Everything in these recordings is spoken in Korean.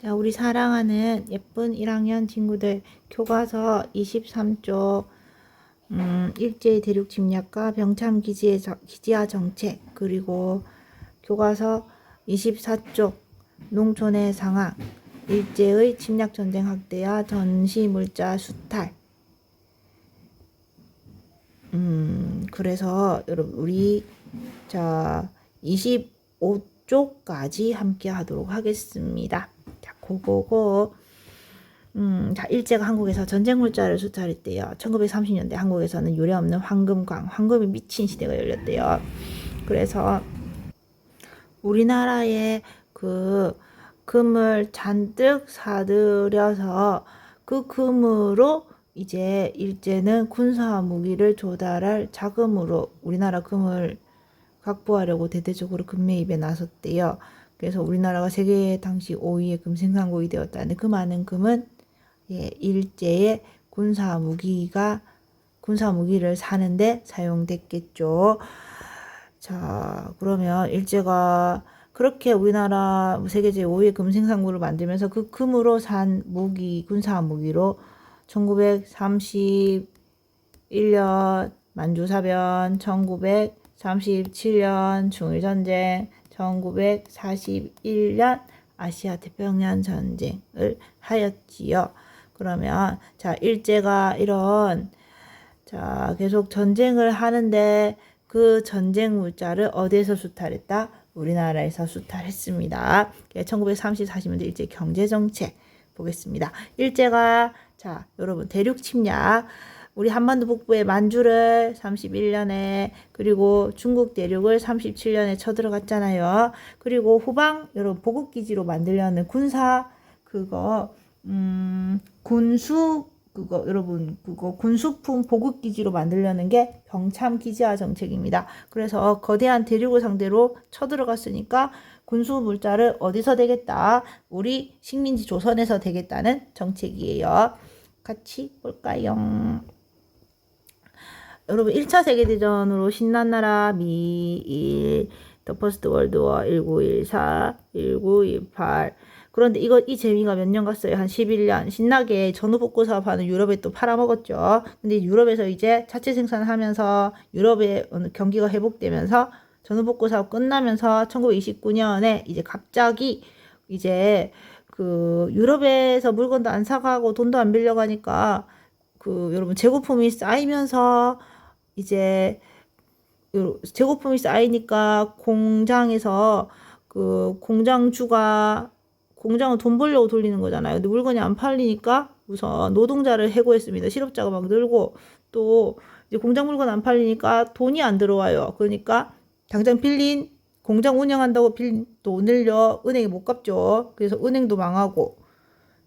자, 우리 사랑하는 예쁜 1학년 친구들, 교과서 23쪽 일제의 대륙 침략과 병참 기지화 정책, 그리고 교과서 24쪽 농촌의 상황, 일제의 침략 전쟁 학대와 전시 물자 수탈. 그래서 여러분 우리 자 25쪽까지 함께 하도록 하겠습니다. 자, 고고고. 자, 일제가 한국에서 전쟁 물자를 수탈했대요. 1930년대 한국에서는 유례없는 황금이 미친 시대가 열렸대요. 그래서 우리나라에 그 금을 잔뜩 사들여서 그 금으로 이제 일제는 군사 무기를 조달할 자금으로 우리나라 금을 확보하려고 대대적으로 금 매입에 나섰대요. 그래서 우리나라가 세계 당시 5위의 금 생산국이 되었다는데 그 많은 금은 일제의 군사 무기를 사는데 사용됐겠죠. 자, 그러면 일제가 그렇게 우리나라 세계 제5위의 금 생산국을 만들면서 그 금으로 산 군사 무기로 1931년 만주사변, 1937년 중일전쟁, 1941년 아시아 태평양 전쟁을 하였지요. 그러면 자, 일제가 이런 계속 전쟁을 하는데 그 전쟁 물자를 어디에서 수탈했다? 우리나라에서 수탈했습니다. 1930-40년대 일제 경제정책 보겠습니다. 일제가 여러분 대륙 침략, 우리 한반도 북부의 만주를 31년에 그리고 중국 대륙을 37년에 쳐들어갔잖아요. 그리고 후방 여러분 보급기지로 만들려는 군수품 보급기지로 만들려는 게 병참 기지화 정책입니다. 그래서 거대한 대륙을 상대로 쳐들어갔으니까 군수 물자를 어디서 되겠다? 우리 식민지 조선에서 되겠다는 정책이에요. 같이 볼까요? 여러분 1차 세계대전으로 신난 나라 미일 The First World War 1914, 1918. 그런데 이 재미가 몇 년 갔어요? 한 11년. 신나게 전후복구 사업하는 유럽에 또 팔아먹었죠. 근데 유럽에서 이제 자체 생산을 하면서 유럽의 경기가 회복되면서 전후복구 사업 끝나면서 1929년에 이제 갑자기 이제 그 유럽에서 물건도 안 사가고 돈도 안 빌려가니까 여러분 재고품이 쌓이면서 이제 재고품이 쌓이니까 공장에서 공장을 돈 벌려고 돌리는 거잖아요. 근데 물건이 안 팔리니까 우선 노동자를 해고했습니다. 실업자가 막 늘고 또 이제 공장 물건 안 팔리니까 돈이 안 들어와요. 그러니까 당장 빌린 공장 운영한다고 빌린 돈을요 은행이 못 갚죠. 그래서 은행도 망하고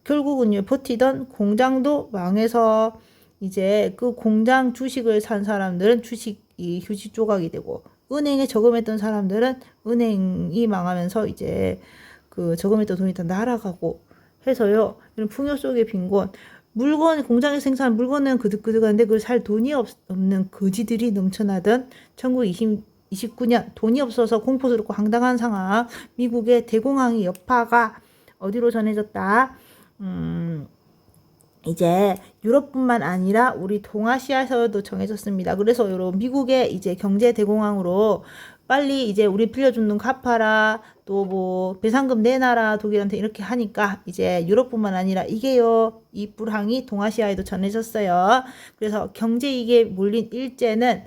결국은요 버티던 공장도 망해서 이제 그 공장 주식을 산 사람들은 주식이 휴지 조각이 되고 은행에 저금했던 사람들은 은행이 망하면서 이제 그 저금했던 돈이 다 날아가고 해서요. 이런 풍요 속의 빈곤, 공장에서 생산한 물건은 그득그득한데 그걸 살 돈이 없는 거지들이 넘쳐나던 1929년 돈이 없어서 공포스럽고 황당한 상황, 미국의 대공황의 여파가 어디로 전해졌다? 이제 유럽뿐만 아니라 우리 동아시아에서도 정해졌습니다. 그래서 여러분 미국의 이제 경제 대공황으로 빨리 이제 우리 빌려준 돈 갚아라, 또 뭐 배상금 내놔라 독일한테 이렇게 하니까 이제 유럽뿐만 아니라 이게요 이 불황이 동아시아에도 전해졌어요. 그래서 경제위기에 몰린 일제는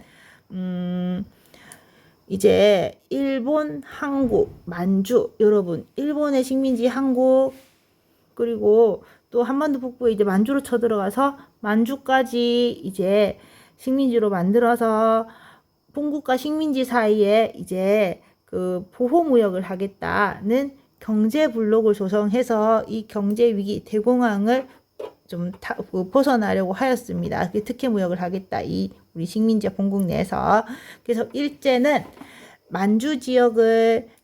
이제 일본, 한국, 만주, 여러분 일본의 식민지 한국, 그리고 또 한반도 북부에 이제 만주로 쳐들어가서 만주까지 이제 식민지로 만들어서 본국과 식민지 사이에 이제 그 보호무역을 하겠다는 경제 블록을 조성해서 이 경제 위기 대공황을 좀 벗어나려고 하였습니다. 특혜 무역을 하겠다. 우리 식민지 본국 내에서. 그래서 일제는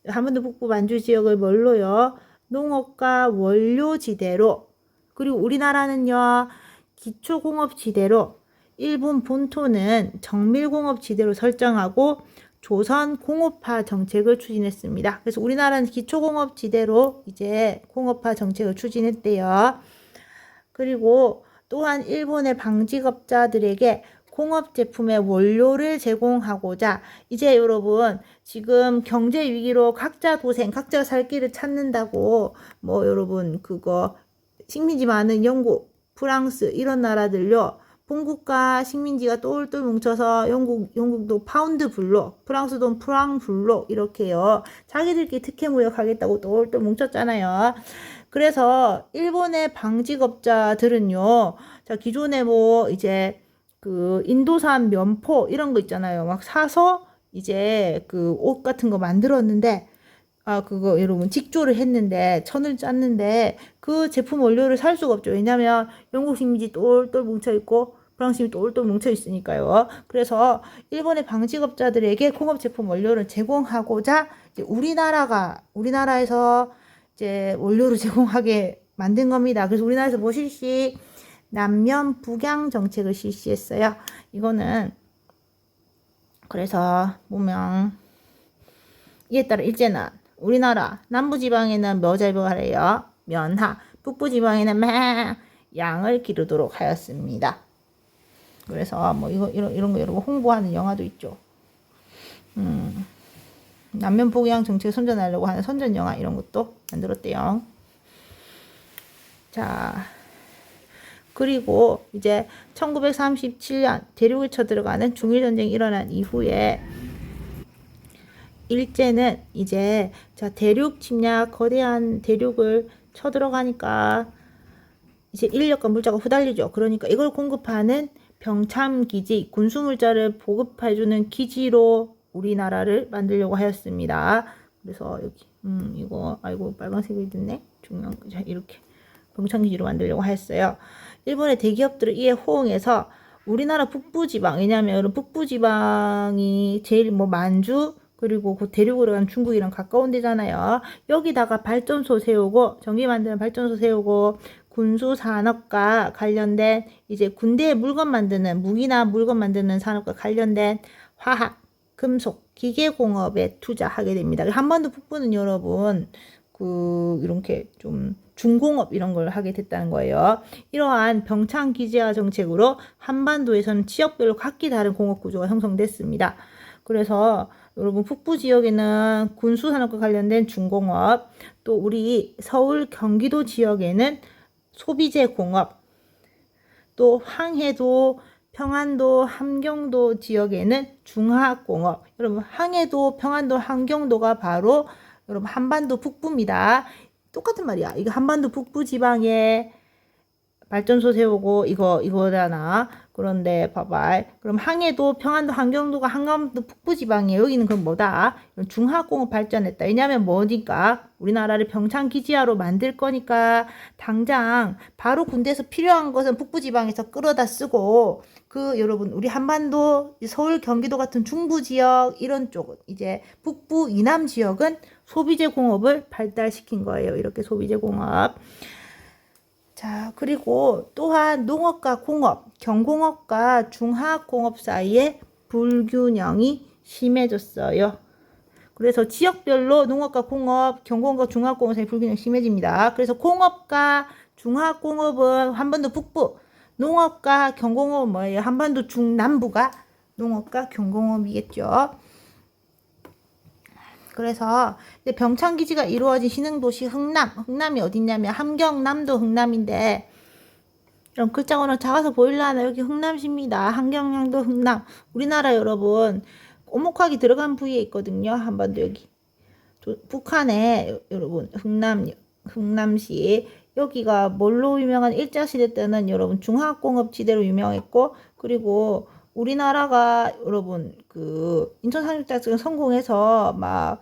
한반도 북부 만주 지역을 뭘로요? 농업과 원료지대로, 그리고 우리나라는요 기초공업지대로, 일본 본토는 정밀공업지대로 설정하고 조선 공업화 정책을 추진했습니다. 그래서 우리나라는 기초공업지대로 이제 공업화 정책을 추진했대요. 그리고 또한 일본의 방직업자들에게 공업 제품의 원료를 제공하고자 이제 여러분 지금 경제 위기로 각자 도생, 각자 살 길을 찾는다고 뭐 여러분 그거 식민지 많은 영국, 프랑스 이런 나라들요. 본국가 식민지가 똘똘 뭉쳐서 영국도 파운드 블록, 프랑스도 프랑 블록 이렇게요. 자기들끼리 특혜 무역하겠다고 똘똘 뭉쳤잖아요. 그래서 일본의 방직업자들은요. 자, 기존에 뭐 이제 그 인도산 면포 이런 거 있잖아요. 막 사서 이제 그 옷 같은 거 만들었는데 그거 여러분 직조를 했는데 천을 짰는데 그 제품 원료를 살 수가 없죠. 왜냐면 영국 식민지 똘똘 뭉쳐 있고 프랑스 식민지 똘똘 뭉쳐 있으니까요. 그래서 일본의 방직업자들에게 공업 제품 원료를 제공하고자 이제 우리나라에서 이제 원료를 제공하게 만든 겁니다. 그래서 우리나라에서 뭐 남면 북양 정책을 실시했어요. 이거는 그래서 보면 이에 따라 일제는 우리나라 남부지방에는 뭐 재배하래요? 면하. 북부지방에는 양을 기르도록 하였습니다. 그래서 뭐 이런 거 여러분 홍보하는 영화도 있죠. 남면 북양 정책 선전하려고 하는 선전 영화 이런 것도 만들었대요. 자, 그리고 이제 1937년 대륙을 쳐들어가는 중일전쟁이 일어난 이후에 일제는 이제 자 대륙 침략 거대한 대륙을 쳐들어가니까 이제 인력과 물자가 후달리죠. 그러니까 이걸 공급하는 병참기지 군수물자를 보급해주는 기지로 우리나라를 만들려고 하였습니다. 그래서 여기 이거 아이고 빨간색이 됐네. 중요한 자 이렇게 병참기지로 만들려고 하였어요. 일본의 대기업들을 이에 호응해서 우리나라 북부지방 왜냐하면 북부지방이 제일 뭐 만주 그리고 그 대륙으로 간 중국이랑 가까운 데잖아요. 여기다가 발전소 세우고 전기 만드는 발전소 세우고 군수 산업과 관련된 이제 군대에 물건 만드는 무기나 물건 만드는 산업과 관련된 화학, 금속, 기계공업에 투자하게 됩니다. 한반도 북부는 여러분 이렇게 좀 중공업 이런 걸 하게 됐다는 거예요. 이러한 병창 기지화 정책으로 한반도에서는 지역별로 각기 다른 공업 구조가 형성됐습니다. 그래서 여러분 북부 지역에는 군수산업과 관련된 중공업, 또 우리 서울 경기도 지역에는 소비재 공업, 또 황해도 평안도 함경도 지역에는 중화공업. 여러분 황해도 평안도 함경도가 바로 여러분 한반도 북부입니다. 똑같은 말이야. 이거 한반도 북부 지방에 발전소 세우고 이거잖아. 그런데 봐봐. 그럼 항해도 평안도 함경도가 한반도 북부 지방이에요. 여기는 그럼 뭐다? 중화공업 발전했다. 왜냐면 뭐니까 우리나라를 병창 기지화로 만들 거니까 당장 바로 군대에서 필요한 것은 북부 지방에서 끌어다 쓰고 여러분 우리 한반도 서울 경기도 같은 중부 지역 이런 쪽은 이제 북부 이남 지역은 소비재 공업을 발달시킨 거예요. 이렇게 소비재 공업. 자, 그리고 또한 농업과 공업, 경공업과 중화공업 사이에 불균형이 심해졌어요. 그래서 지역별로 농업과 공업, 경공업과 중화공업 사이에 불균형이 심해집니다. 그래서 공업과 중화공업은 한반도 북부, 농업과 경공업은 뭐예요? 한반도 중남부가 농업과 경공업이겠죠. 그래서 병창기지가 이루어진 신흥도시 흥남이 어디냐면 함경남도 흥남인데 이런 글자가 작아서 보일라나 여기 흥남시입니다. 함경남도 흥남. 우리나라 여러분 오목하게 들어간 부위에 있거든요. 한반도 여기 북한에 여러분 흥남시 여기가 뭘로 유명한 일제시대 때는 여러분 중화공업지대로 유명했고 그리고 우리나라가 여러분 인천 상륙작전 성공해서 막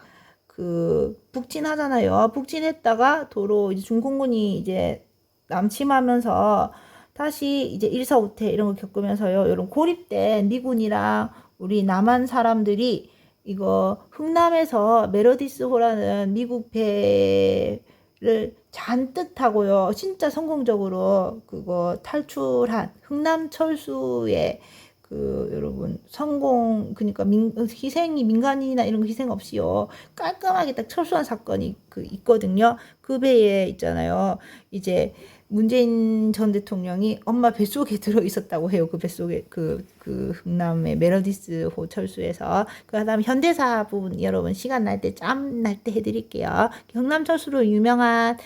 북진하잖아요. 북진했다가 도로 이제 중공군이 이제 남침하면서 다시 이제 일사후퇴 이런 거 겪으면서요. 여러분 고립된 미군이랑 우리 남한 사람들이 이거 흥남에서 메르디스호라는 미국 배를 잔뜩 타고요. 진짜 성공적으로 그거 탈출한 흥남 철수의 여러분 그러니까 희생이 민간인이나 이런 거 희생 없이요 깔끔하게 딱 철수한 사건이 있거든요. 그 배에 있잖아요. 이제 문재인 전 대통령이 엄마 뱃속에 들어 있었다고 해요. 그 뱃속에 흥남의 메르디스 호 철수에서. 그다음 현대사 부분 여러분 시간 날 때 짬 날 때 해드릴게요. 흥남 철수로 유명한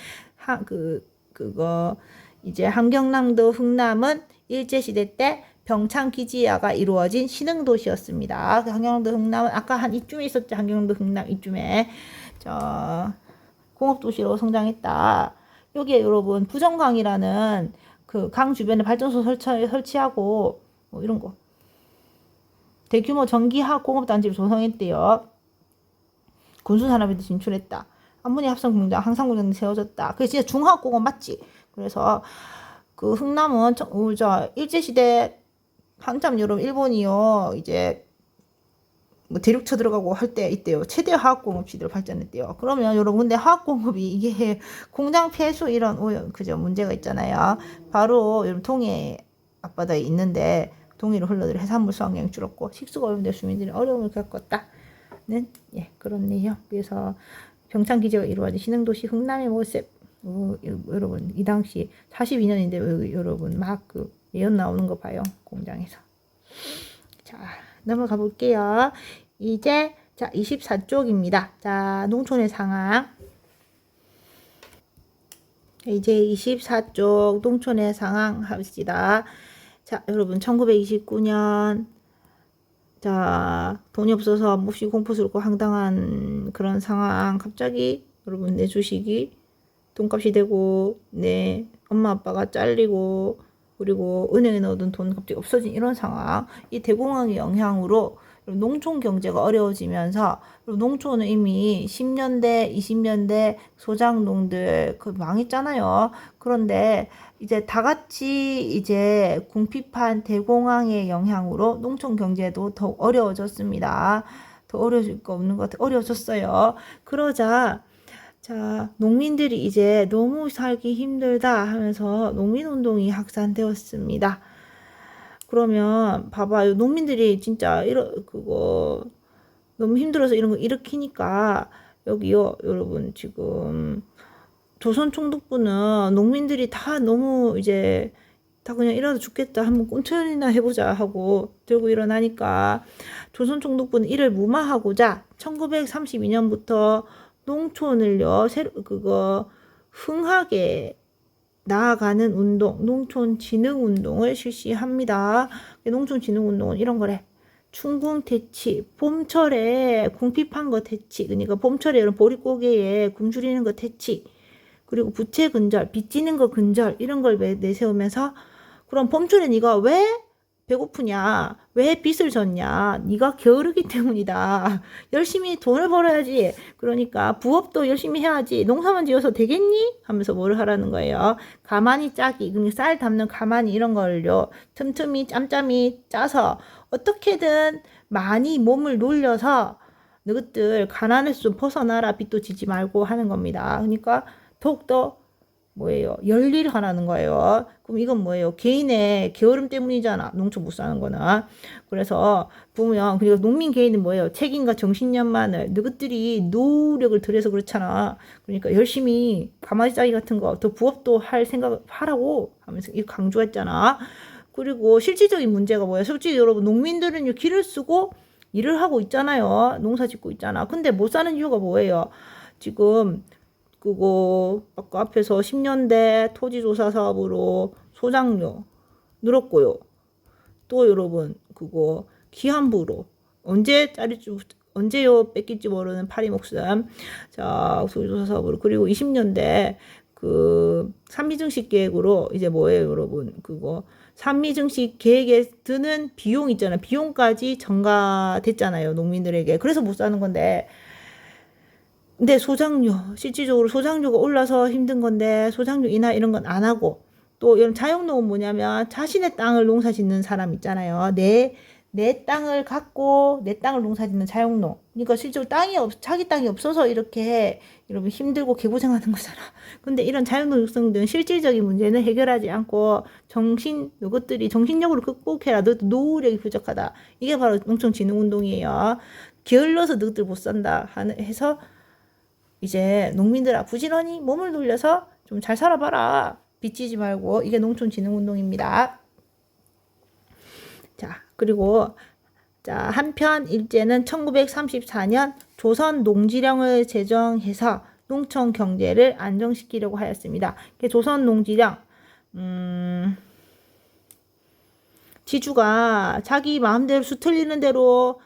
그거 이제 함경남도 흥남은 일제시대 때 병창기지화가 이루어진 신흥도시였습니다. 함경도 흥남은 아까 한 이쯤에 있었죠. 함경도 흥남 이쯤에 공업도시로 성장했다. 여기에 여러분 부정강이라는 강 주변에 발전소 설치하고 뭐 이런 거 대규모 전기화 공업단지를 조성했대요. 군수산업에도 진출했다. 암모니 합성 공장, 항상 공장이 세워졌다. 그게 진짜 중화학 공업 맞지? 그래서 흥남은 일제시대 한참 여러분 일본이요 이제 뭐 대륙 쳐들어가고 할 때 있대요. 최대 화학공업 시대로 발전했대요. 그러면 여러분 근데 화학공업이 이게 공장 폐수 이런 문제가 있잖아요. 바로 여러분 동해 앞바다에 있는데 동해로 흘러들 해산물 수확량이 줄었고 식수가 어려운데 주민들이 어려움을 겪었다는 그렇네요. 그래서 병창기지가 이루어진 신흥도시 흥남의 모습. 여러분 이 당시 42년인데 여러분 막 예언 나오는 거 봐요. 공장에서. 자 넘어가 볼게요. 이제 24쪽입니다. 자 농촌의 상황. 이제 24쪽 농촌의 상황 합시다. 자 여러분 1929년 돈이 없어서 몹시 공포스럽고 황당한 그런 상황. 갑자기 여러분 내 주식이 돈값이 되고 내 엄마 아빠가 잘리고 그리고 은행에 넣어둔 돈 갑자기 없어진 이런 상황. 이 대공황의 영향으로 농촌 경제가 어려워지면서 농촌은 이미 10년대 20년대 소작농들 망했잖아요. 그런데 이제 다 같이 이제 궁핍한 대공황의 영향으로 농촌 경제도 더욱 어려워졌습니다. 더 어려워질 거 없는 것 같아요. 어려워졌어요. 그러자 농민들이 이제 너무 살기 힘들다 하면서 농민운동이 확산되었습니다. 그러면 봐봐요. 농민들이 진짜 너무 힘들어서 이런 거 일으키니까 여기요 여러분 지금 조선총독부는 농민들이 다 너무 이제 다 그냥 일하다 죽겠다 한번 꼰철이나 해보자 하고 들고 일어나니까 조선총독부는 이를 무마하고자 1932년부터 농촌을요 흥하게 나아가는 운동, 농촌진흥운동을 실시합니다. 농촌진흥운동은 이런 거래. 춘궁대치, 봄철에 궁핍한 거 대치, 그러니까 봄철에 이런 보릿고개에 굶주리는 거 대치, 그리고 부채 근절, 빚지는 거 근절 이런 걸 내세우면서 그럼 봄철에 네가 왜 배고프냐? 왜 빚을 졌냐? 네가 게으르기 때문이다. 열심히 돈을 벌어야지. 그러니까 부업도 열심히 해야지. 농사만 지어서 되겠니? 하면서 뭘 하라는 거예요. 가만히 짜기. 그러니까 쌀 담는 가만히 이런 걸요. 틈틈이 짬짬이 짜서 어떻게든 많이 몸을 놀려서 너희들 가난에서 좀 벗어나라. 빚도 지지 말고 하는 겁니다. 그러니까 더욱더 열일하라는 거예요. 그럼 이건 뭐예요? 개인의 게으름 때문이잖아. 농촌 못 사는 거는. 그래서 보면 그리고 농민 개인은 뭐예요? 책임과 정신연만을 너희들이 노력을 들여서 그렇잖아. 그러니까 열심히 가마지 짜기 같은 거 더 부업도 할 생각 하라고 하면서 이거 강조했잖아. 그리고 실질적인 문제가 뭐예요? 솔직히 여러분 농민들은 길을 쓰고 일을 하고 있잖아요. 농사 짓고 있잖아. 근데 못 사는 이유가 뭐예요? 지금 아까 앞에서 10년대 토지조사 사업으로 소작료 늘었고요. 또 여러분 기한부로 언제요 뺏길지 모르는 파리 목숨. 토지조사 사업으로 그리고 20년대 산미증식 계획으로 이제 뭐예요, 여러분? 산미증식 계획에 드는 비용 있잖아요. 비용까지 전가됐잖아요, 농민들에게. 그래서 못 사는 건데. 근데 실질적으로 소작료가 올라서 힘든 건데 소작료 인하 이런 건 안 하고 또 이런 자영농은 뭐냐면 자신의 땅을 농사 짓는 사람 있잖아요. 내 땅을 갖고 내 땅을 농사짓는 자영농. 그러니까 실제로 자기 땅이 없어서 이렇게 여러분 힘들고 개고생하는 거잖아. 근데 이런 자영농 육성들은 실질적인 문제는 해결하지 않고 이것들이 정신력으로 극복해라. 너도 노후력이 부족하다. 이게 바로 농촌진흥운동이에요. 게을러서 너희들 못 산다 해서 이제 농민들아 부지런히 몸을 돌려서 좀 잘 살아봐라. 빚지지 말고. 이게 농촌진흥운동입니다. 자, 그리고 한편 일제는 1934년 조선 농지령을 제정해서 농촌 경제를 안정시키려고 하였습니다. 조선 농지령 지주가 자기 마음대로 수틀리는 대로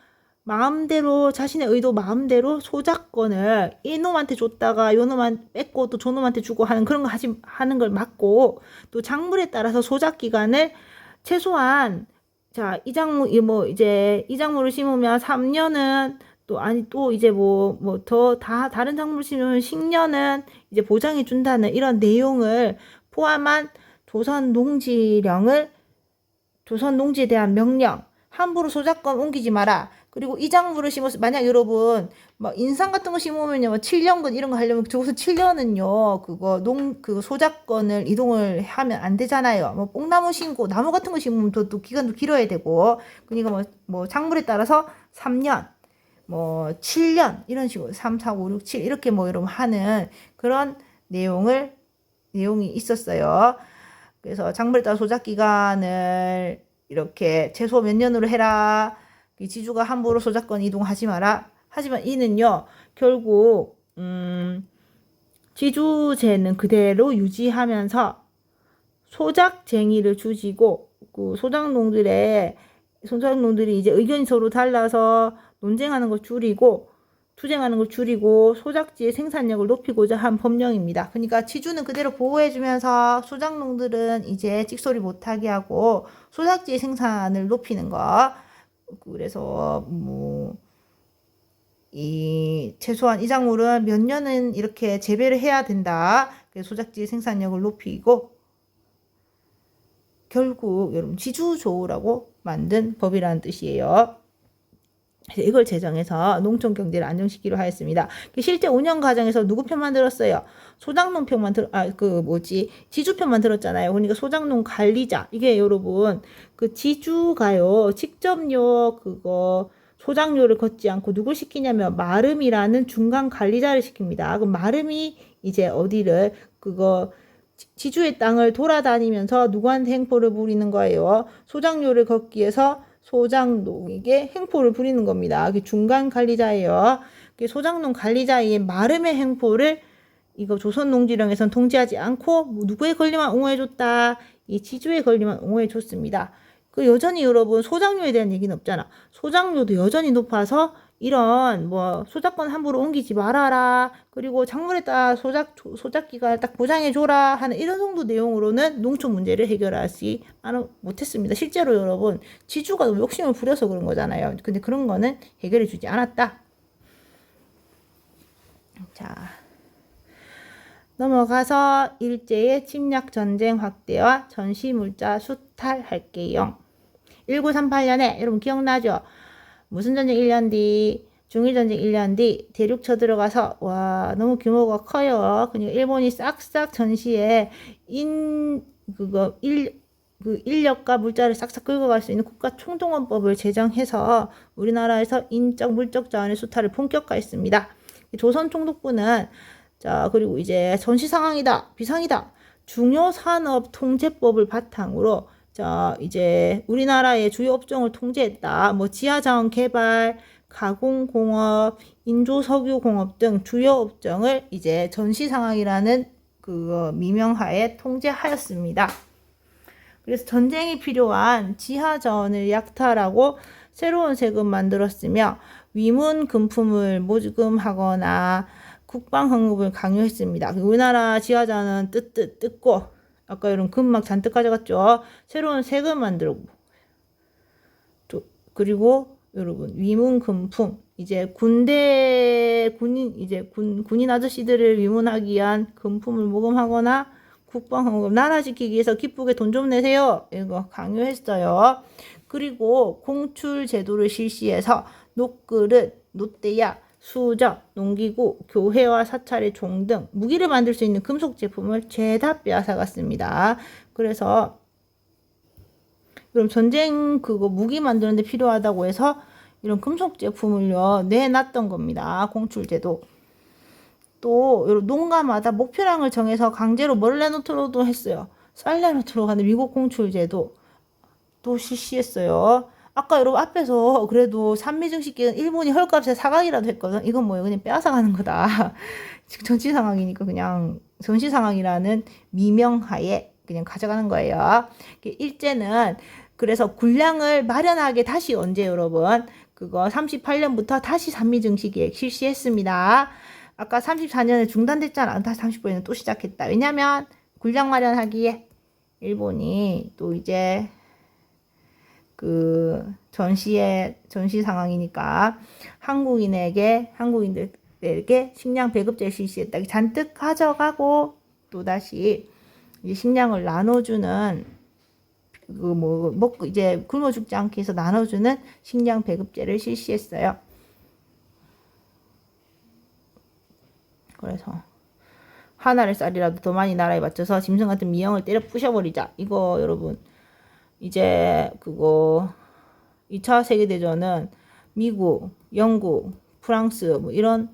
마음대로 자신의 의도 마음대로 소작권을 이놈한테 줬다가 요놈한테 뺏고 또 저놈한테 주고 하는 그런 거 하는 걸 막고, 또 작물에 따라서 소작 기간을 최소한 이 작물을 심으면 3년은 또 이제 다른 작물을 심으면 10년은 이제 보장해 준다는 이런 내용을 포함한 조선 농지에 대한 명령, 함부로 소작권 옮기지 마라. 그리고 이 작물을 심어서 만약 여러분 인삼 같은 거 심으면요 7년근 이런 거 하려면 저기서 7년은요 그거 소작권을 이동을 하면 안 되잖아요. 뽕나무 심고 나무 같은 거 심으면 또 기간도 길어야 되고, 그러니까 작물에 따라서 3년 7년 이런 식으로 3, 4, 5, 6, 7 이렇게 여러분 하는 그런 내용이 있었어요. 그래서 작물에 따라 소작 기간을 이렇게 최소 몇 년으로 해라. 지주가 함부로 소작권 이동하지 마라. 하지만 이는요 결국 지주제는 그대로 유지하면서 소작쟁이를 줄이고, 소작농들이 이제 의견이 서로 달라서 논쟁하는 걸 줄이고 투쟁하는 걸 줄이고 소작지의 생산력을 높이고자 한 법령입니다. 그러니까 지주는 그대로 보호해주면서 소작농들은 이제 찍소리 못하게 하고 소작지의 생산을 높이는 거. 그래서 최소한 이 작물은 몇 년은 이렇게 재배를 해야 된다. 그래서 소작지의 생산력을 높이고 결국 여러분 지주조라고 만든 법이라는 뜻이에요. 이걸 제정해서 농촌 경제를 안정시키려 하였습니다. 실제 운영 과정에서 누구 편만 들었어요? 소작농 편만 지주 편만 들었잖아요. 그러니까 소작농 관리자, 이게 여러분 지주가요 직접요 소작료를 걷지 않고 누굴 시키냐면 마름이라는 중간 관리자를 시킵니다. 그럼 마름이 이제 어디를 지주의 땅을 돌아다니면서 누구한테 행포를 부리는 거예요? 소작료를 걷기 위해서 소작농에게 행포를 부리는 겁니다. 그게 중간 관리자예요. 소작농 관리자의 마름의 행포를 이거 조선농지령에선 통지하지 않고 누구의 권리만 옹호해줬다. 이 지주의 권리만 옹호해줬습니다. 여전히 여러분 소작료에 대한 얘기는 없잖아. 소작료도 여전히 높아서 이런 소작권 함부로 옮기지 말아라. 그리고 작물에 따라 소작 기간을 딱 보장해줘라 하는 이런 정도 내용으로는 농촌 문제를 해결하지 못했습니다. 실제로 여러분 지주가 너무 욕심을 부려서 그런 거잖아요. 근데 그런 거는 해결해주지 않았다. 자, 넘어가서 일제의 침략 전쟁 확대와 전시물자 수탈할게요. 1938년에 여러분 기억나죠? 무슨 전쟁 1년 뒤, 중일전쟁 1년 뒤 대륙 쳐들어가서 너무 규모가 커요. 그러니까 일본이 싹싹 전시에 인력과 물자를 싹싹 긁어갈 수 있는 국가총동원법을 제정해서 우리나라에서 인적 물적 자원의 수탈을 본격화했습니다. 조선총독부는 그리고 이제 전시 상황이다, 비상이다, 중요산업통제법을 바탕으로 이제 우리나라의 주요 업종을 통제했다. 지하자원 개발, 가공공업, 인조석유공업 등 주요 업종을 이제 전시상황이라는 미명하에 통제하였습니다. 그래서 전쟁이 필요한 지하자원을 약탈하고 새로운 세금 만들었으며 위문 금품을 모금하거나 국방 헌금을 강요했습니다. 우리나라 지하자원은 뜯고 아까 이런 금 막 잔뜩 가져갔죠. 새로운 세금 만들고 그리고 여러분 위문 금품 이제 군인 아저씨들을 위문하기 위한 금품을 모금하거나 국방 헌금 나라 지키기 위해서 기쁘게 돈 좀 내세요. 이거 강요했어요. 그리고 공출 제도를 실시해서 녹그릇, 롯데야, 수저, 농기구, 교회와 사찰의 종 등 무기를 만들 수 있는 금속 제품을 죄다 빼앗아갔습니다. 그래서 그럼 전쟁 그거 무기 만드는데 필요하다고 해서 이런 금속 제품을요 내놨던 겁니다. 공출제도. 또 농가마다 목표량을 정해서 강제로 뭘 내놓도록 했어요. 쌀 내놓도록 하는 미국 공출제도 또 실시했어요. 아까 여러분 앞에서 그래도 산미증식기는 일본이 헐값에 사가기라도 했거든. 이건 뭐예요? 그냥 빼앗아가는 거다. 지금 정치 상황이니까 그냥 전시 상황이라는 미명하에 그냥 가져가는 거예요. 일제는 그래서 군량을 마련하게 다시 언제 여러분? 그거 38년부터 다시 산미증식계획 실시했습니다. 아까 34년에 중단됐잖아. 다시 35년에 또 시작했다. 왜냐면 군량 마련하기에 일본이 또 이제 그 전시 상황이니까 한국인들에게 식량 배급제를 실시했다. 잔뜩 가져가고 또 다시 이제 식량을 나눠주는 먹고 이제 굶어 죽지 않게 해서 나눠주는 식량 배급제를 실시했어요. 그래서 하나를 쌀이라도 더 많이 나라에 바쳐서 짐승 같은 미형을 때려 부셔버리자. 이거 여러분 이제 그거 2차 세계대전은 미국, 영국, 프랑스 뭐 이런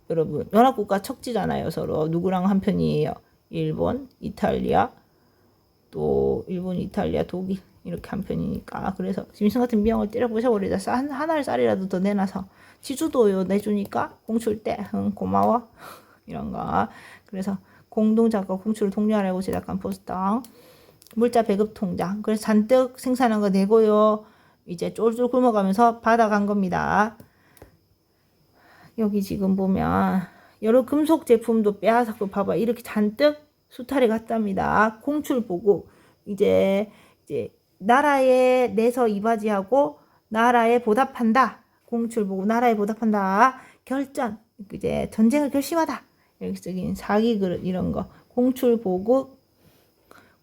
여러분 연합국가 척지잖아요. 서로 누구랑 한 편이에요. 일본, 이탈리아, 또 일본, 이탈리아, 독일 이렇게 한 편이니까. 그래서 짐승 같은 미형을 때려 부셔버리자. 하나를 쌀이라도 더 내놔서 지주도요 내주니까 공출 때 고마워 이런 거. 그래서 공동작과 공출을 독려하려고 제작한 포스터. 물자 배급 통장. 그래서 잔뜩 생산한 거 내고요. 이제 쫄쫄 굶어가면서 받아간 겁니다. 여기 지금 보면 여러 금속 제품도 빼앗았고 봐봐. 이렇게 잔뜩 수탈이 갔답니다. 공출 보고 이제 나라에 내서 이바지하고 나라에 보답한다. 공출 보고 나라에 보답한다. 결전. 이제 전쟁을 결심하다. 여기 쓰긴 사기 그릇 이런 거. 공출 보고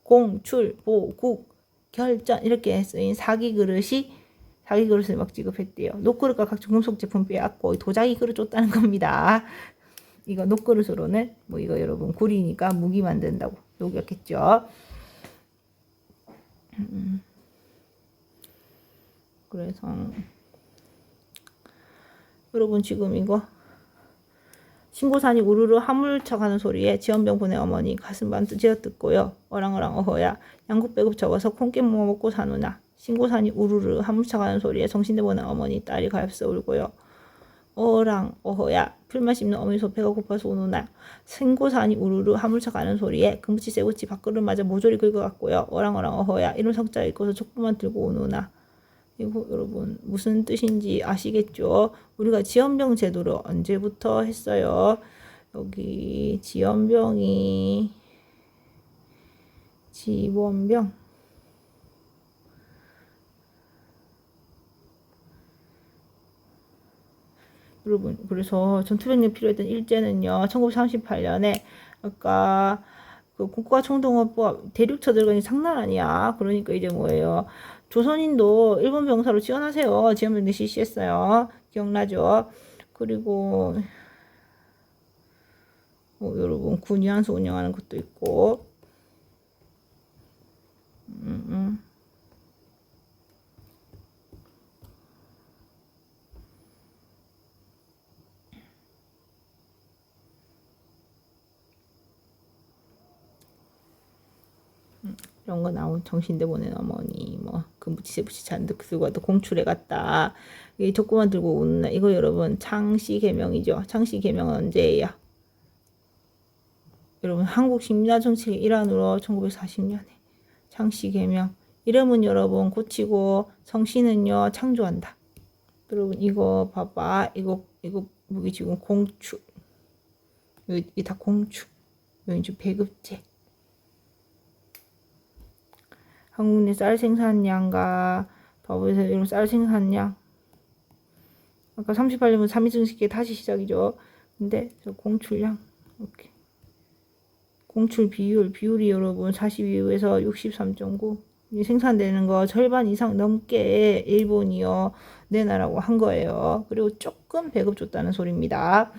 공출, 보국, 결전 이렇게 쓰인 사기 그릇을 막 지급했대요. 녹그릇과 각종 금속 제품 빼앗고 도자기 그릇 줬다는 겁니다. 이거 녹그릇으로는 뭐 이거 여러분 구리니까 무기 만든다고 녹였겠죠. 그래서 여러분 지금 이거 신고산이 우르르 화물차 가는 소리에 지원병 보내 어머니 가슴반 쥐어뜯고요. 어랑어랑 어허야 양국 배급 적어서 콩깨 먹고 사누나. 신고산이 우르르 화물차 가는 소리에 정신대 보내 어머니 딸이 가엾어 울고요. 어랑 어허야 풀만 씹는 어머니 소 배가 고파서 우누나. 신고산이 우르르 화물차 가는 소리에 금붙이 쇠붙이 밥그릇 맞아 모조리 긁어갔고요. 어랑어랑 어허야 이런 석자 읽고서 족구만 들고 우누나. 이거 여러분 무슨 뜻인지 아시겠죠? 우리가 지원병 제도를 언제부터 했어요? 여기 지원병 여러분 그래서 전투병력 필요했던 일제는요 1938년에 아까 그 국가총동원법 대륙 처들건이 장난 아니야. 그러니까 이제 뭐예요? 조선인도 일본 병사로 지원하세요. 지원병들 실시했어요. 기억나죠? 그리고 여러분 군 위안소 운영하는 것도 있고 이런 거 나온 정신대 보낸 어머니 뭐 금붙이 새붙이 잔뜩 들고 와도 공출해 갔다. 이 족구만 들고 오는 날 이거 여러분 창씨 개명이죠. 창씨 개명은 언제예요? 여러분 한국 식민화 정책의 일환으로 1940년에 창씨 개명. 이름은 여러분 고치고 성씨는요 창조한다. 여러분 이거 봐봐. 이거 여기 지금 공축. 여기 다 공축. 여기 이제 배급제. 한국 내 쌀 생산량과 바보에서 이런 쌀 생산량 아까 38년은 3.2증식계 다시 시작이죠. 근데 저 공출량 공출 비율이 여러분 42에서 63.9 생산되는 거 절반 이상 넘게 일본이요 내놔라고 한 거예요. 그리고 조금 배급 줬다는 소리입니다.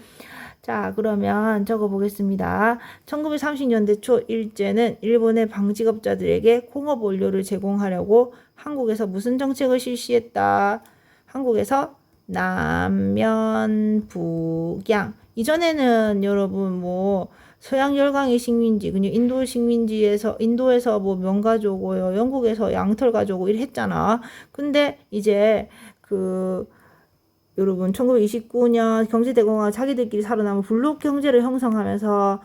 자, 그러면 적어 보겠습니다. 1930년대 초 일제는 일본의 방직업자들에게 공업 원료를 제공하려고 한국에서 무슨 정책을 실시했다? 한국에서 남면 북양. 이전에는 여러분 뭐 서양 열강의 식민지, 그냥 인도 식민지에서 인도에서 뭐 면 가져오고요, 영국에서 양털 가져오고 이랬잖아. 근데 이제 그 여러분 1929년 경제대공황 자기들끼리 살아남은 블록 경제를 형성하면서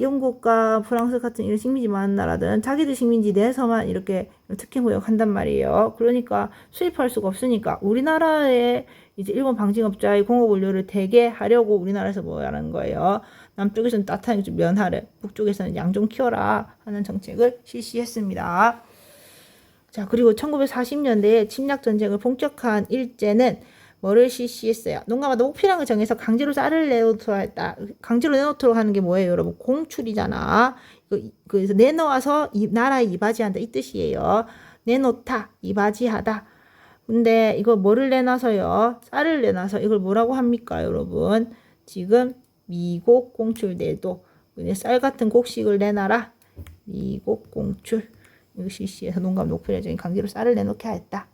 영국과 프랑스 같은 이런 식민지 많은 나라들은 자기들 식민지 내에서만 이렇게 특혜 무역한단 말이에요. 그러니까 수입할 수가 없으니까 우리나라에 이제 일본 방직업자의 공업 원료를 대게 하려고 우리나라에서 뭐 하는 거예요. 남쪽에서는 따뜻한 면하를, 북쪽에서는 양 좀 키워라 하는 정책을 실시했습니다. 자, 그리고 1940년대에 침략 전쟁을 본격화한 일제는 뭐를 실시했어요? 농가마다 목표량을 정해서 강제로 쌀을 내놓도록 했다. 강제로 내놓도록 하는 게 뭐예요, 여러분? 공출이잖아. 그래서 내놓아서 나라에 이바지한다 이 뜻이에요. 내놓다, 이바지하다. 근데 이거 뭐를 내놔서요? 쌀을 내놔서 이걸 뭐라고 합니까, 여러분? 지금 미곡 공출대도 쌀 같은 곡식을 내놔라. 미곡 공출. 이거 실시해서 농가 목표량적인 강제로 쌀을 내놓게 하였다.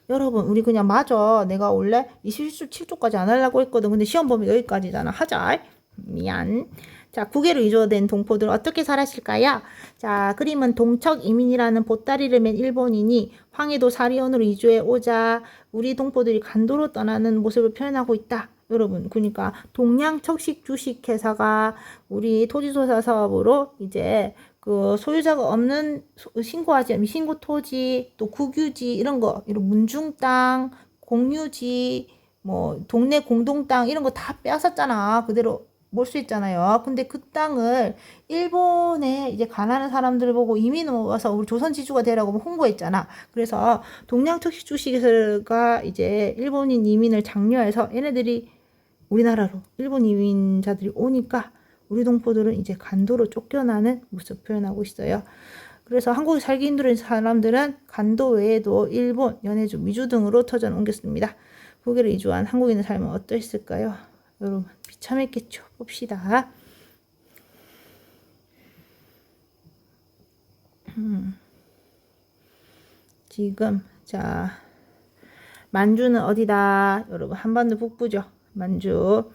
여러분, 우리 그냥 맞아. 내가 원래 이 실수 7조까지 안 하려고 했거든. 근데 시험 보면 여기까지잖아. 하자. 미안. 자, 국외로 이주된 동포들 어떻게 살았을까요? 자, 그림은 동척 이민이라는 보따리를 맨 일본인이 황해도 사리온으로 이주해 오자 우리 동포들이 간도로 떠나는 모습을 표현하고 있다. 여러분, 그러니까 동양척식 주식회사가 우리 토지조사 사업으로 이제 그 소유자가 없는 신고하지 않은 신고 토지, 또 국유지 이런 거, 이런 문중 땅, 공유지, 뭐 동네 공동 땅 이런 거 다 빼앗았잖아. 그대로 몰 수 있잖아요. 근데 그 땅을 일본에 이제 가난한 사람들 보고 이민 와서 우리 조선 지주가 되라고 홍보했잖아. 그래서 동양척식 주식회사가 이제 일본인 이민을 장려해서 얘네들이 우리나라로 일본 이민자들이 오니까 우리 동포들은 이제 간도로 쫓겨나는 모습 표현하고 있어요. 그래서 한국에 살기 힘든 사람들은 간도 외에도 일본, 연해주, 미주 등으로 터전 옮겼습니다. 국외로 이주한 한국인의 삶은 어떠했을까요? 여러분 비참했겠죠. 봅시다. 지금 자 만주는 어디다? 여러분 한반도 북부죠. 만주.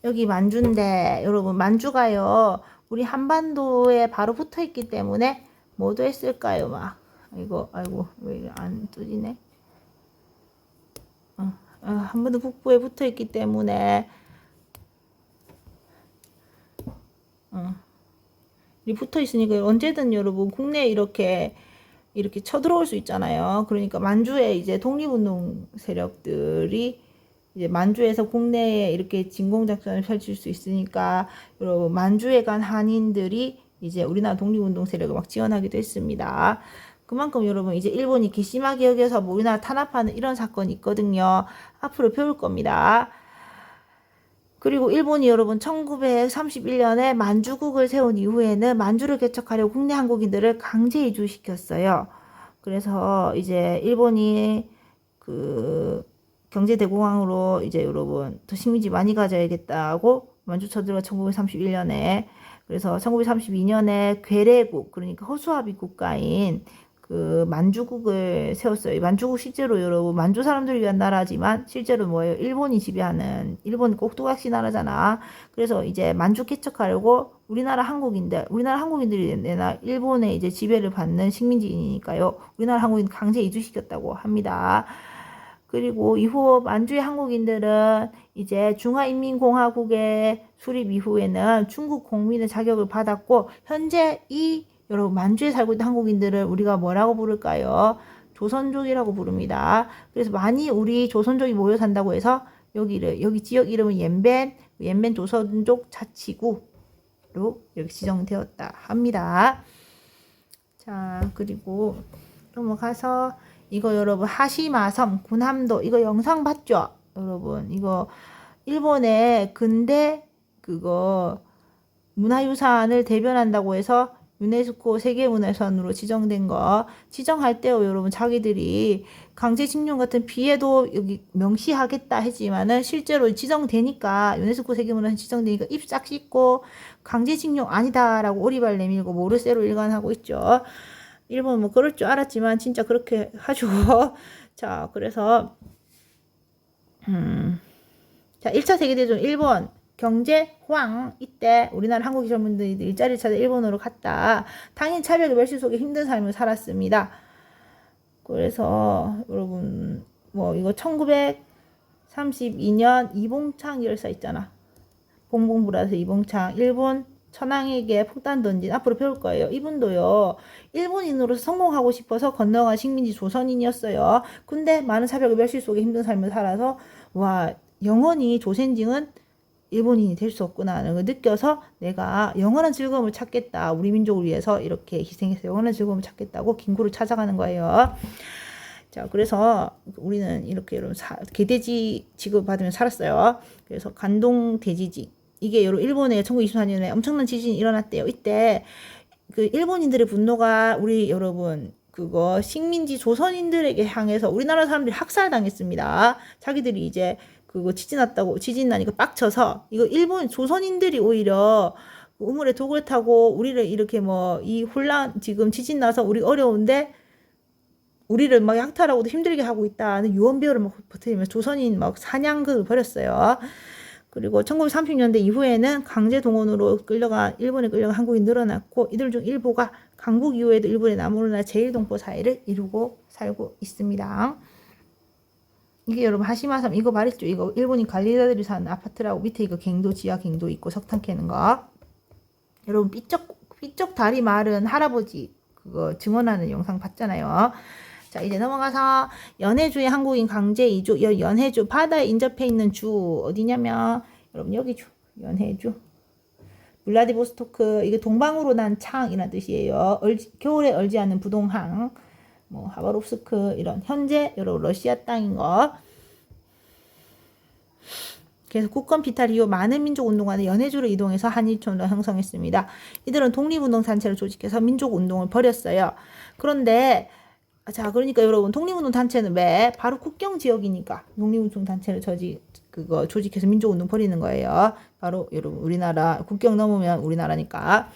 여기 만주인데 여러분 만주가요 우리 한반도에 바로 붙어 있기 때문에 뭐도 했을까요? 막 아이고 왜 안 뜨지네. 한반도 북부에 붙어 있기 때문에 이 붙어 있으니까 언제든 여러분 국내에 이렇게 쳐들어올 수 있잖아요. 그러니까 만주에 이제 독립운동 세력들이 이제 만주에서 국내에 이렇게 진공작전을 펼칠 수 있으니까 여러분 만주에 간 한인들이 이제 우리나라 독립운동 세력을 막 지원하기도 했습니다. 그만큼 여러분 이제 일본이 괘씸하게 여겨서 뭐 우리나라 탄압하는 이런 사건이 있거든요. 앞으로 배울 겁니다. 그리고 일본이 여러분 1931년에 만주국을 세운 이후에는 만주를 개척하려고 국내 한국인들을 강제 이주시켰어요. 그래서 이제 일본이 그 경제대공황으로 이제 여러분 더 식민지 많이 가져야겠다고 만주 쳐들어 1931년에 그래서 1932년에 괴뢰국 그러니까 허수아비 국가인 그 만주국을 세웠어요. 만주국 실제로 여러분 만주 사람들을 위한 나라지만 실제로 뭐예요? 일본이 지배하는 일본 꼭두각시 나라잖아. 그래서 이제 만주 개척하려고 우리나라 한국인들이 내나 일본의 이제 지배를 받는 식민지니까요. 우리나라 한국인 강제 이주시켰다고 합니다. 그리고 이후 만주의 한국인들은 이제 중화인민공화국의 수립 이후에는 중국 공민의 자격을 받았고 현재 이 여러분 만주에 살고 있는 한국인들을 우리가 뭐라고 부를까요? 조선족이라고 부릅니다. 그래서 많이 우리 조선족이 모여 산다고 해서 여기 지역 이름은 옌벤 조선족 자치구로 이렇게 지정되었다 합니다. 자, 그리고 넘어가서 이거 여러분 하시마섬 군함도 이거 영상 봤죠? 여러분 이거 일본의 근대 그거 문화유산을 대변한다고 해서 유네스코 세계문화유산으로 지정된 거 지정할 때요 여러분 자기들이 강제징용 같은 피해도 여기 명시하겠다 했지만은 실제로 지정되니까 유네스코 세계문화유산 지정되니까 입 싹 씻고 강제징용 아니다라고 오리발 내밀고 모르쇠로 일관하고 있죠. 일본 뭐 그럴 줄 알았지만 진짜 그렇게 하죠. 자 그래서 자 1차 세계대전 일본 경제 호황 이때 우리나라 한국 젊은이들이 일자리를 찾아 일본으로 갔다. 당연 차별과 멸시 속에 힘든 삶을 살았습니다. 그래서 여러분 뭐 이거 1932년 이봉창 열사 있잖아. 봉봉불화에서 이봉창 일본 천황에게 폭탄 던진 앞으로 배울 거예요. 이분도요 일본인으로서 성공하고 싶어서 건너간 식민지 조선인이었어요. 근데 많은 차별과 멸시 속에 힘든 삶을 살아서 와 영원히 조선징은 일본인이 될 수 없구나 하는 걸 느껴서 내가 영원한 즐거움을 찾겠다. 우리 민족을 위해서 이렇게 희생해서 영원한 즐거움을 찾겠다고 김구를 찾아가는 거예요. 자, 그래서 우리는 이렇게 여러분 개돼지 취급받으며 살았어요. 그래서 간동 돼지직 이게 여러분 일본에 1924년에 엄청난 지진이 일어났대요. 이때 그 일본인들의 분노가 우리 여러분 그거 식민지 조선인들에게 향해서 우리나라 사람들이 학살당했습니다. 자기들이 이제 그거 지진 나니까 빡쳐서 이거 일본 조선인들이 오히려 우물에 독을 타고 우리를 이렇게 뭐 이 혼란 지금 지진 나서 우리 어려운데 우리를 막 약탈하고도 힘들게 하고 있다는 유언비어를 막 버티면서 조선인 막 사냥극을 벌였어요. 그리고 1930년대 이후에는 강제 동원으로 일본에 끌려간 한국인이 늘어났고 이들 중 일부가 강국 이후에도 일본의 남오르나 제일동포 사회를 이루고 살고 있습니다. 이게 여러분 하시마섬 이거 말했죠. 이거 일본인 관리자들이 사는 아파트라고 밑에 이거 갱도 지하 갱도 있고 석탄 캐는 거. 여러분 삐쩍 다리 마른 할아버지 그거 증언하는 영상 봤잖아요. 자 이제 넘어가서 연해주의 한국인 강제 이주 연해주 바다에 인접해 있는 주 어디냐면 여러분 여기 주 연해주 블라디보스토크 이게 동방으로 난 창이라는 뜻이에요. 겨울에 얼지 않는 부동항 뭐 하바롭스크 이런 현재 여러분 러시아 땅인 거. 그래서 국권 비탈 이후 많은 민족운동가는 연해주로 이동해서 한일촌을 형성했습니다. 이들은 독립운동단체를 조직해서 민족운동을 벌였어요. 그런데 자 그러니까 여러분 독립운동단체는 왜 바로 국경 지역이니까 독립운동단체를 조직해서 민족운동 벌이는 거예요. 바로 여러분 우리나라 국경 넘으면 우리나라니까.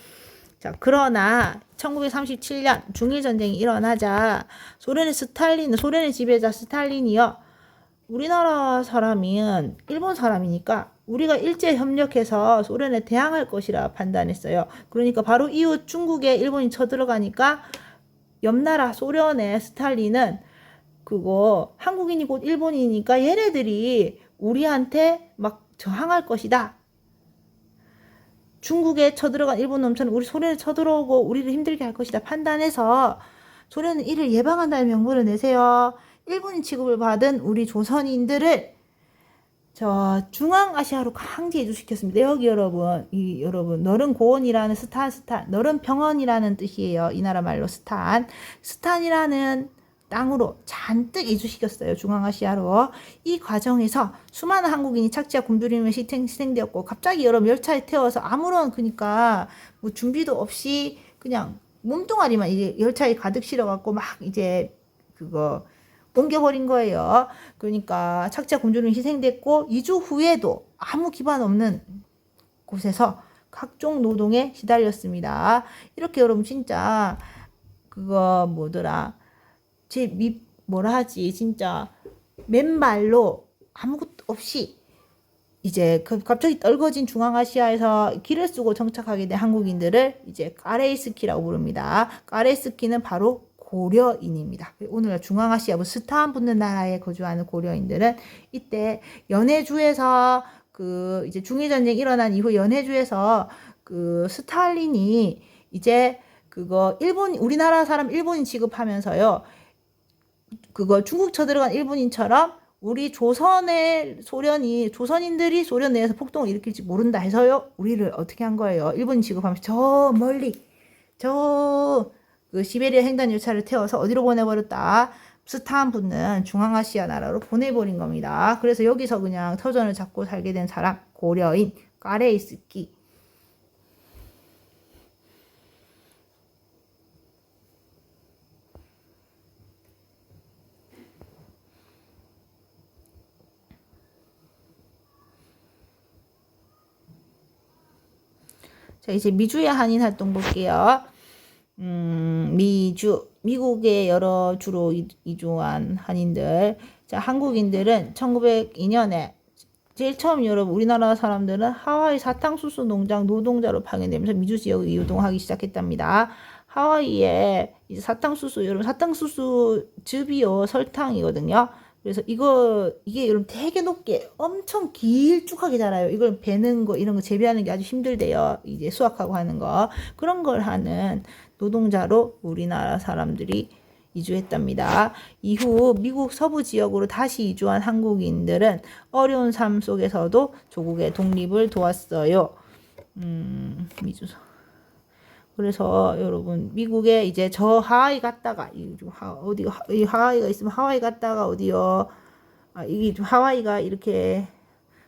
자, 그러나 1937년 중일전쟁이 일어나자 소련의 지배자 스탈린이요. 우리나라 사람은 일본 사람이니까 우리가 일제 협력해서 소련에 대항할 것이라 판단했어요. 그러니까 바로 이후 중국에 일본이 쳐들어가니까 옆나라 소련의 스탈린은 그거 한국인이 곧 일본이니까 얘네들이 우리한테 막 저항할 것이다. 중국에 쳐들어간 일본 놈처럼 우리 소련에 쳐들어오고 우리를 힘들게 할 것이다 판단해서 소련은 이를 예방한다는 명분을 내세요. 일본인 취급을 받은 우리 조선인들을 중앙아시아로 강제 이주시켰습니다. 여기 여러분 너른 고원이라는 스탄 너른 평원이라는 뜻이에요. 이 나라 말로 스탄이라는 땅으로 잔뜩 이주시켰어요. 중앙아시아로. 이 과정에서 수많은 한국인이 착지와 굶주림에 희생되었고 갑자기 여러분 열차에 태워서 아무런 그러니까 뭐 준비도 없이 그냥 몸뚱아리만 이제 열차에 가득 실어갖고 막 이제 그거 옮겨버린 거예요. 그러니까 착지와 굶주림에 희생됐고 2주 후에도 아무 기반 없는 곳에서 각종 노동에 시달렸습니다. 이렇게 여러분 진짜 그거 뭐더라 진짜 맨발로 아무것도 없이 이제 갑자기 떨궈진 중앙아시아에서 길을 쓰고 정착하게 된 한국인들을 이제 까레이스키라고 부릅니다. 까레이스키는 바로 고려인입니다. 오늘 중앙아시아 스탄 붙는 나라에 거주하는 고려인들은 이때 연해주에서 그 이제 중일전쟁 일어난 이후 연해주에서 그 스탈린이 이제 그거 우리나라 사람 일본인 취급하면서요. 그거 중국 쳐들어간 일본인처럼 우리 조선인들이 소련 내에서 폭동을 일으킬지 모른다 해서요. 우리를 어떻게 한 거예요? 일본인 취급하면서 저 멀리 그 시베리아 횡단 열차를 태워서 어디로 보내버렸다. 스탄 붙는 중앙아시아 나라로 보내버린 겁니다. 그래서 여기서 그냥 터전을 잡고 살게 된 사람, 고려인 까레이스키. 자, 이제 미주의 한인 활동 볼게요. 미국의 여러 주로 이주한 한인들. 자, 한국인들은 1902년에 제일 처음 여러분 우리나라 사람들은 하와이 사탕수수 농장 노동자로 파견되면서 미주 지역에 이동하기 시작했답니다. 하와이에 이제 사탕수수 여러분 사탕수수 즙이요 설탕이거든요. 그래서 이게 여러분 되게 높게 엄청 길쭉하게 자라요. 이걸 베는 거 이런 거 재배하는 게 아주 힘들대요. 이제 수확하고 하는 거 그런 걸 하는 노동자로 우리나라 사람들이 이주했답니다. 이후 미국 서부 지역으로 다시 이주한 한국인들은 어려운 삶 속에서도 조국의 독립을 도왔어요. 미주서. 그래서 여러분 미국에 이제 저 하와이 갔다가 어디 하와이가 있으면 하와이 갔다가 어디요? 이게 좀 하와이가 이렇게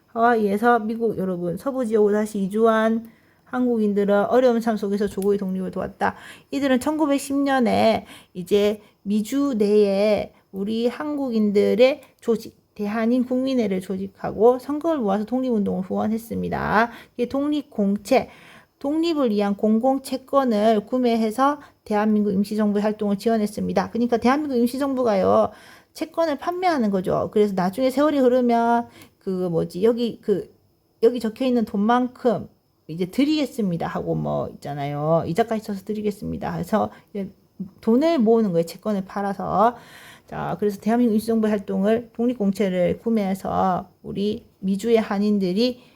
하와이에서 미국 여러분 서부 지역으로 다시 이주한 한국인들은 어려운 삶 속에서 조국의 독립을 도왔다. 이들은 1910년에 이제 미주 내에 우리 한국인들의 조직 대한인 국민회를 조직하고 성금을 모아서 독립운동을 후원했습니다. 이게 독립공채 독립을 위한 공공채권을 구매해서 대한민국 임시정부의 활동을 지원했습니다. 그러니까 대한민국 임시정부가요, 채권을 판매하는 거죠. 그래서 나중에 세월이 흐르면 여기 적혀 있는 돈만큼 이제 드리겠습니다 하고 뭐 있잖아요. 이자까지 쳐서 드리겠습니다. 그래서 돈을 모으는 거예요. 채권을 팔아서. 자, 그래서 대한민국 임시정부의 활동을 독립공채를 구매해서 우리 미주의 한인들이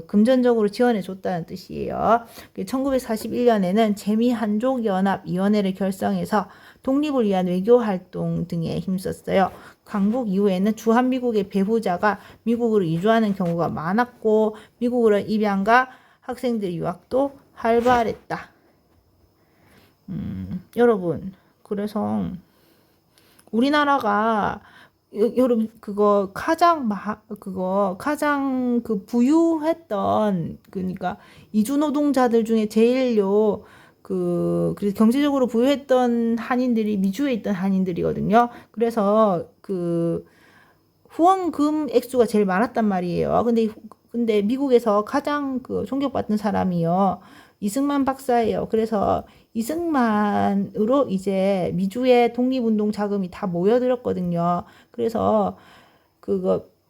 금전적으로 지원해 줬다는 뜻이에요. 1941년에는 재미한족연합위원회를 결성해서 독립을 위한 외교활동 등에 힘썼어요. 강국 이후에는 주한미국의 배후자가 미국으로 이주하는 경우가 많았고 미국으로 입양과 학생들 유학도 활발했다. 여러분 그래서 우리나라가 여러분 가장 부유했던 그러니까 이주 노동자들 중에 제일요 그래서 경제적으로 부유했던 한인들이 미주에 있던 한인들이거든요. 그래서 후원금 액수가 제일 많았단 말이에요. 근데 미국에서 가장 존경받던 사람이요 이승만 박사예요. 그래서 이승만으로 이제 미주의 독립운동 자금이 다 모여들었거든요. 그래서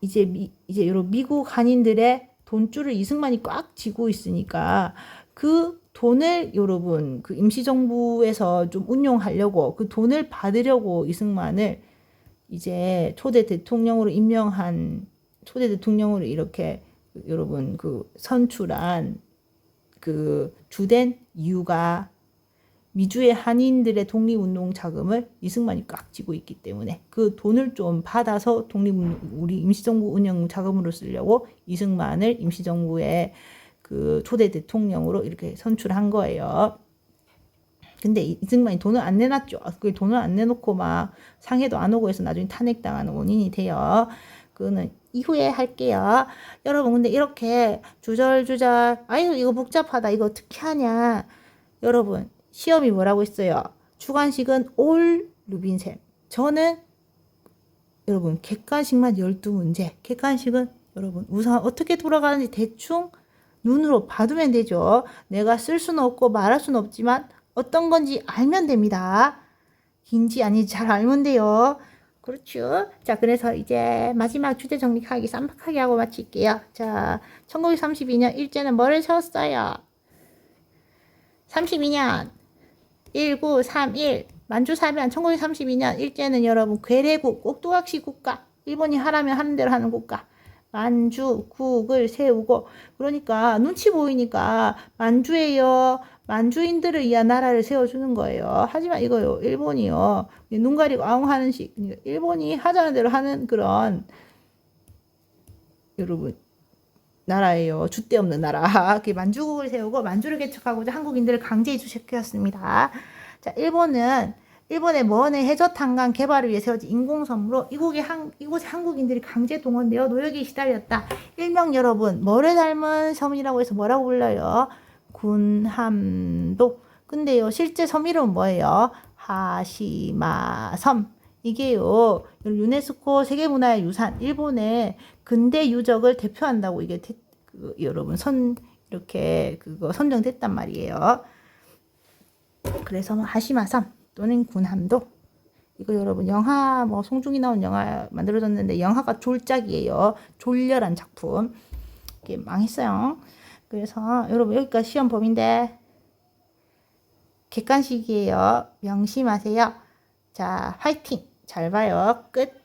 이제 여러 미국 한인들의 돈줄을 이승만이 꽉 쥐고 있으니까 그 돈을 여러분 임시정부에서 좀 운용하려고 그 돈을 받으려고 이승만을 이제 초대 대통령으로 이렇게 여러분 선출한 주된 이유가 미주의 한인들의 독립운동 자금을 이승만이 꽉 쥐고 있기 때문에 그 돈을 좀 받아서 우리 임시정부 운영 자금으로 쓰려고 이승만을 임시정부의 초대 대통령으로 이렇게 선출한 거예요. 근데 이승만이 돈을 안 내놨죠. 그 돈을 안 내놓고 막 상해도 안 오고 해서 나중에 탄핵당하는 원인이 돼요. 그거는 이후에 할게요. 여러분 근데 이렇게 주절주절 아유 이거 복잡하다 이거 어떻게 하냐. 여러분 시험이 뭐라고 했어요? 주관식은 올 루빈셈. 저는 여러분 객관식만 12문제. 객관식은 여러분 우선 어떻게 돌아가는지 대충 눈으로 봐두면 되죠. 내가 쓸 수는 없고 말할 수는 없지만 어떤 건지 알면 됩니다. 긴지 아닌지 잘 알면 돼요. 그렇죠. 자, 그래서 이제 마지막 주제 정리하기 쌈박하게 하고 마칠게요. 자, 1932년 일제는 뭐를 세웠어요? 32년 1931 만주사변 1932년 일제는 여러분 괴뢰국 꼭두각시 국가 일본이 하라면 하는 대로 하는 국가 만주국을 세우고 그러니까 눈치 보이니까 만주에요 만주인들을 위한 나라를 세워주는 거예요. 하지만 이거요 일본이요 눈 가리고 아웅하는 식 일본이 하자는 대로 하는 그런 여러분 나라예요. 줏대 없는 나라. 만주국을 세우고 만주를 개척하고자 한국인들을 강제 이주시켰습니다. 자, 일본은 일본의 먼해 해저 탄광 개발을 위해 세워진 인공섬으로 이곳에 한국인들이 강제 동원되어 노역에 시달렸다. 일명 여러분, 뭐를 닮은 섬이라고 해서 뭐라고 불러요? 군함도. 근데요, 실제 섬 이름은 뭐예요? 하시마섬. 이게요, 유네스코 세계문화의 유산, 일본의 근대 유적을 대표한다고 이게 여러분 이렇게 그거 선정됐단 말이에요. 그래서 하시마섬 또는 군함도. 이거 여러분 영화 뭐 송중기 나온 영화 만들어졌는데 영화가 졸작이에요. 졸렬한 작품. 이게 망했어요. 그래서 여러분 여기까지 시험 범위인데 객관식이에요. 명심하세요. 자, 화이팅! 잘 봐요. 끝.